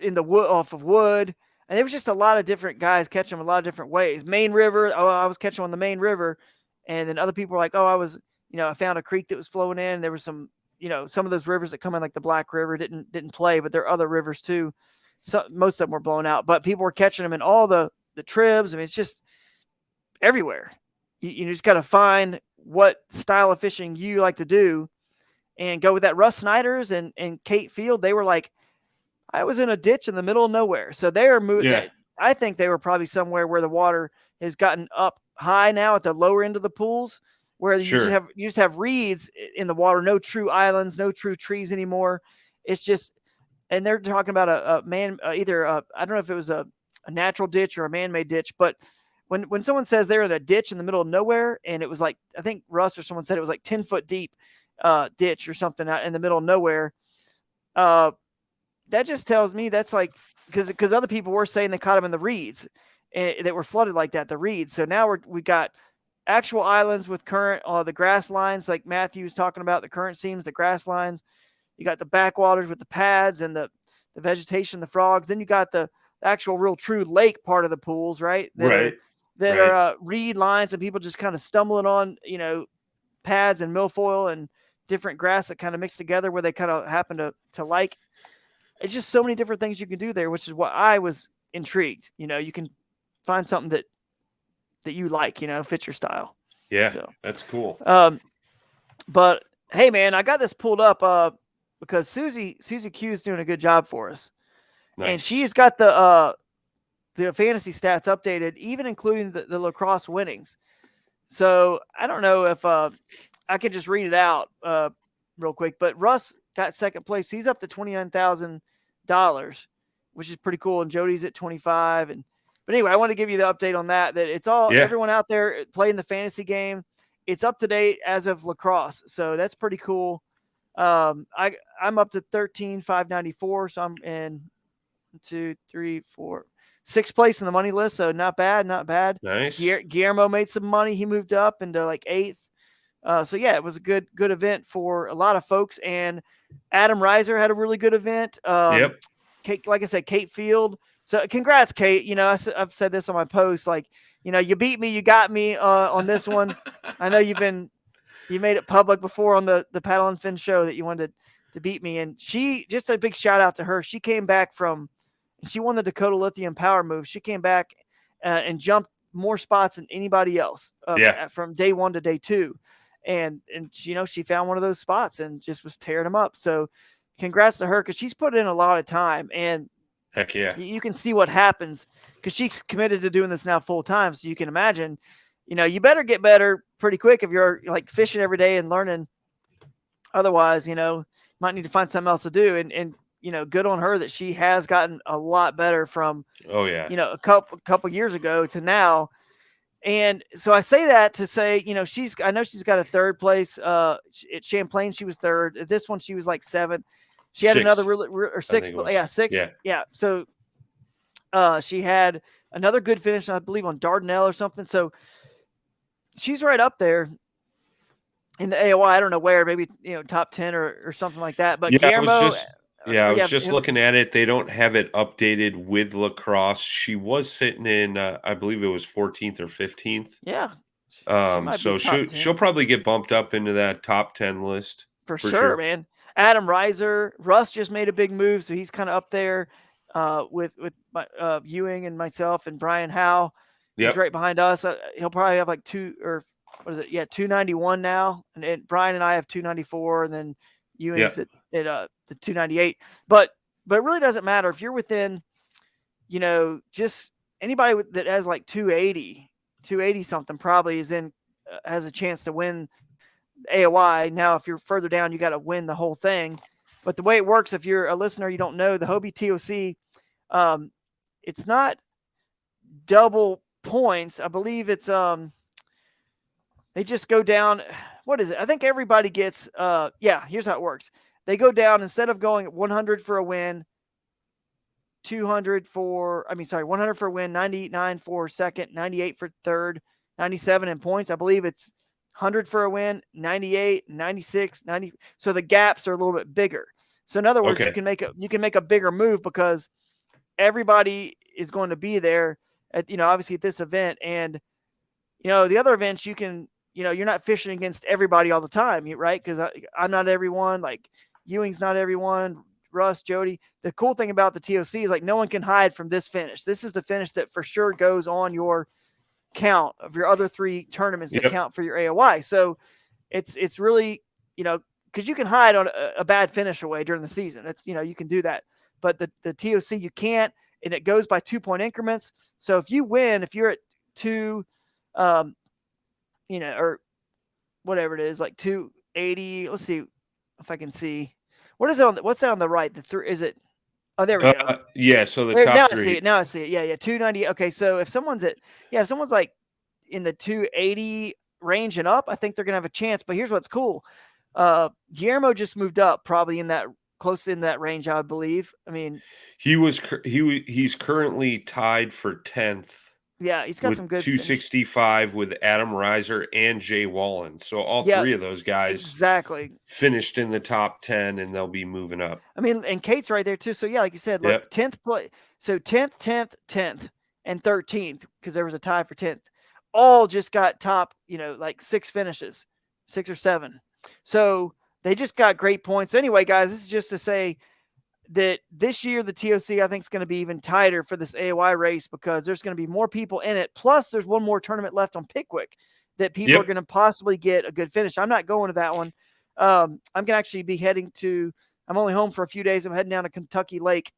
in the wood, off of wood. And there was just a lot of different guys catching them a lot of different ways. Main River, I was catching on the Main River And then other people were like, oh, I found a creek that was flowing in. There was some, some of those rivers that come in, like the Black River, didn't play, but there are other rivers too. So most of them were blown out, but people were catching them in all the tribs. I mean, it's just everywhere. You just got to find what style of fishing you like to do and go with that. Russ Snyder's and Kate Field, they were like, I was in a ditch in the middle of nowhere. So they're moving. Yeah. I think they were probably somewhere where the water has gotten up high now at the lower end of the pools, where you just have reeds in the water, no true islands, no true trees anymore. It's just, and they're talking about a man, either I don't know if it was a natural ditch or a man-made ditch, but when someone says they're in a ditch in the middle of nowhere, and it was like, I think Russ or someone said it was like 10-foot deep ditch or something out in the middle of nowhere. That just tells me that's like, because other people were saying they caught them in the reeds that were flooded like that, the reeds. So now we got actual islands with current, the grass lines, like Matthew was talking about, the current seams, the grass lines. You got the backwaters with the pads and the vegetation, the frogs. Then you got the actual real true lake part of the pools, right? That are reed lines, and people just kind of stumbling on, pads and milfoil and different grass that kind of mix together where they kind of happen to like. It's just so many different things you can do there, which is what I was intrigued. You can find something that you like, fits your style. Yeah, so, that's cool. But hey, man, I got this pulled up because Susie Q is doing a good job for us. Nice. And she's got the fantasy stats updated, even including the lacrosse winnings. So I don't know if I could just read it out real quick, but Russ got second place. He's up to $29,000, which is pretty cool. And Jody's at 25. But anyway, I want to give you the update on that it's all everyone out there playing the fantasy game. It's up to date as of lacrosse. So that's pretty cool. I'm up to 13,594. So I'm in 2, 3, 4, 6th place in the money list. So not bad. Nice. Guillermo made some money. He moved up into like 8th. So yeah, it was a good event for a lot of folks. And Adam Reiser had a really good event. Kate, like I said, Kate Field. So congrats, Kate. I've said this on my post, like, you beat me, you got me on this one. I know you made it public before on the Paddle and Fin show that you wanted to beat me. And she, just a big shout out to her. She came back she won the Dakota Lithium Power Move. She came back and jumped more spots than anybody else from day 1 to day 2. And she found one of those spots and just was tearing them up. So congrats to her, because she's put in a lot of time, and heck yeah, you can see what happens because she's committed to doing this now full time. So you can imagine, you better get better pretty quick if you're like fishing every day and learning. Otherwise, might need to find something else to do. And good on her that she has gotten a lot better from a couple years ago to now. And so I say that to say, I know she's got a 3rd place. At Champlain, she was 3rd. At this one, she was like 7th. She had another or 6th, 6th. Yeah. So she had another good finish, I believe, on Dardanelle or something. So she's right up there in the AOI. I don't know where, maybe top 10 or something like that. But Guillermo. I was just looking at it. They don't have it updated with lacrosse. She was sitting in, I believe it was 14th or 15th. Yeah. So she'll probably get bumped up into that top 10 list. For sure, man. Adam Reiser, Russ just made a big move, so he's kind of up there with Ewing and myself and Brian Howe. He's right behind us. He'll probably have like 291 now, and Brian and I have 294, and then Ewing's at the 298. But it really doesn't matter if you're within, just anybody that has like 280 something probably has a chance to win AOI. Now, if you're further down, you got to win the whole thing. But the way it works, if you're a listener, you don't know the Hobie TOC. It's not double points. I believe it's they just go down. What is it? I think everybody gets here's how it works. They go down, instead of going 100 for a win, 100 for a win, 99 for second, 98 for third, 97 in points. I believe it's 100 for a win, 98, 96, 90. So the gaps are a little bit bigger. So in other words, you can make a bigger move because everybody is going to be there at, obviously at this event. And, the other events you can you're not fishing against everybody all the time, right? Because I'm not everyone. Like Ewing's not everyone. Russ, Jody. The cool thing about the TOC is like no one can hide from this finish. This is the finish that for sure goes on your count of your other 3 tournaments that count for your AOY. So it's really, because you can hide on a bad finish away during the season. It's, you can do that. But the TOC you can't, and it goes by 2-point increments. So if you win, if you're at 2, or whatever it is, like 280. Let's see if I can see. What's that on the right? The 3 is it? Oh, there we go. Yeah, so the top top now 3. I see it. Now I see it. Yeah, 290. Okay, so if someone's like in the 280 range and up, I think they're gonna have a chance. But here's what's cool. Guillermo just moved up, probably in that close in that range, I would believe. I mean, he's currently tied for 10th. Yeah, he's got with some good 265 with Adam Reiser and Jay Wallen. So all 3 of those guys exactly finished in the top 10, and they'll be moving up. I mean, and Kate's right there too. So yeah, like you said, look, 10th place. So 10th, 10th, and 13th, because there was a tie for 10th. All just got top, like 6 finishes, 6 or 7. So they just got great points. Anyway, guys, this is just to say that this year the TOC I think is going to be even tighter for this AOY race because there's going to be more people in it. Plus, there's one more tournament left on Pickwick that people are going to possibly get a good finish. I'm not going to that one. I'm going to actually be heading to. I'm only home for a few days. I'm heading down to Kentucky Lake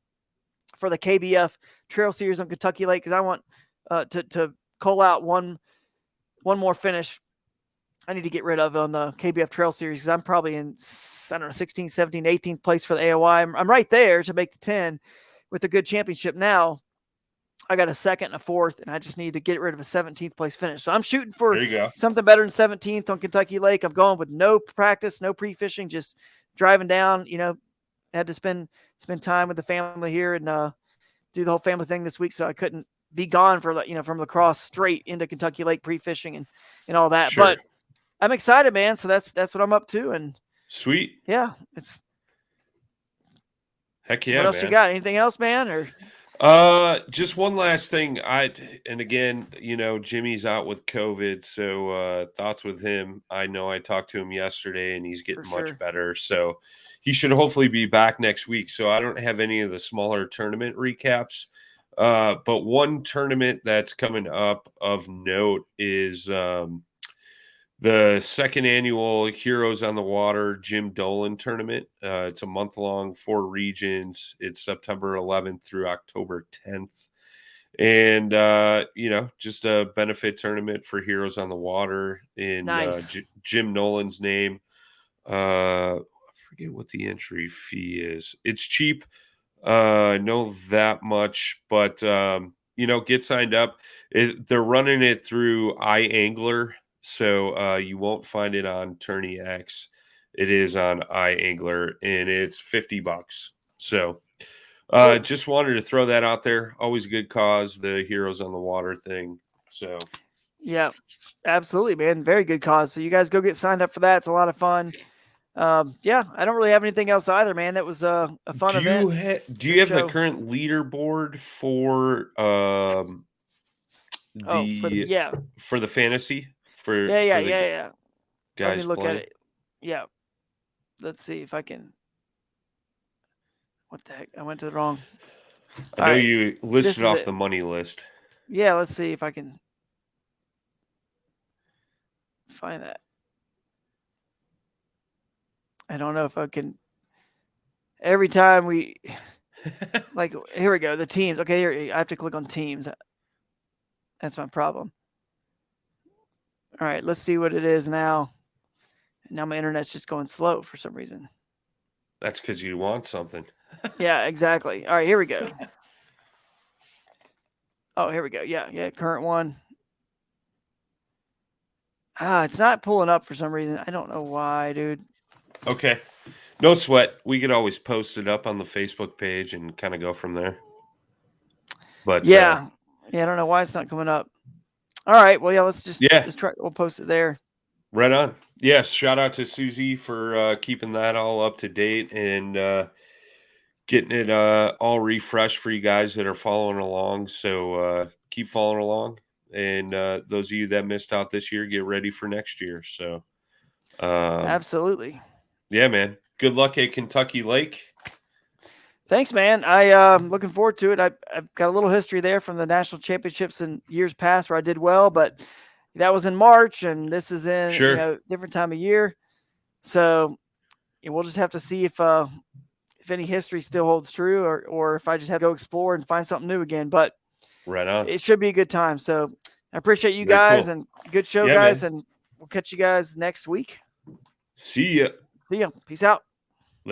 for the KBF Trail Series on Kentucky Lake because I want to call out one more finish I need to get rid of on the KBF Trail Series because I'm probably in, 16th, 17th, 18th place for the AOY. I'm right there to make the 10 with a good championship now. I got a 2nd and a 4th, and I just need to get rid of a 17th place finish. So I'm shooting for something better than 17th on Kentucky Lake. I'm going with no practice, no pre-fishing, just driving down. Had to spend time with the family here and do the whole family thing this week, so I couldn't be gone for from Lacrosse straight into Kentucky Lake pre-fishing and all that. Sure. But I'm excited, man. So that's what I'm up to. And sweet. Yeah, it's heck yeah. What else man. you got? Anything else, man? Or just one last thing. And again, Jimmy's out with COVID, so thoughts with him. I know I talked to him yesterday and he's getting much better. So he should hopefully be back next week. So I don't have any of the smaller tournament recaps. But one tournament that's coming up of note is the 2nd annual Heroes on the Water Jim Dolan tournament. It's a month-long, 4 regions. It's September 11th through October 10th. And, just a benefit tournament for Heroes on the Water in Jim Nolan's name. I forget what the entry fee is. It's cheap. I know that much, but, get signed up. They're running it through iAngler. So you won't find it on Tourney X. It is on iAngler, and it's $50. So just wanted to throw that out there. Always a good cause, the Heroes on the Water thing. So yeah, absolutely, man. Very good cause. So you guys go get signed up for that. It's a lot of fun. Yeah, I don't really have anything else either, man. That was a fun event. Do you have the current leaderboard for for the fantasy? Yeah. Guys, let me look at it. Yeah. Let's see if I can. What the heck? I went to the wrong. I know you listed off the money list. Yeah, let's see if I can find that. I don't know if I can. Every time we here we go. The teams. Okay, here I have to click on teams. That's my problem. All right, let's see what it is now. Now my internet's just going slow for some reason. That's because you want something. Yeah, exactly. All right, here we go. Oh, here we go. Yeah, current one. It's not pulling up for some reason. I don't know why, dude. Okay. No sweat. We could always post it up on the Facebook page and kind of go from there. But yeah, I don't know why it's not coming up. All right. Well, yeah, let's just try. We'll post it there. Right on. Yes. Shout out to Susie for keeping that all up to date and getting it all refreshed for you guys that are following along. So keep following along And those of you that missed out this year, get ready for next year. So, Absolutely. Yeah, man. Good luck at Kentucky Lake. Thanks, man. I'm looking forward to it. I've got a little history there from the national championships in years past where I did well, but that was in March, and this is in Sure. different time of year. So we'll just have to see if any history still holds true, or if I just have to go explore and find something new again. But Right on. it should be a good time. So I appreciate you Very guys, cool. and good show, Yeah, guys, man. and we'll catch you guys next week. See ya. See ya. Peace out.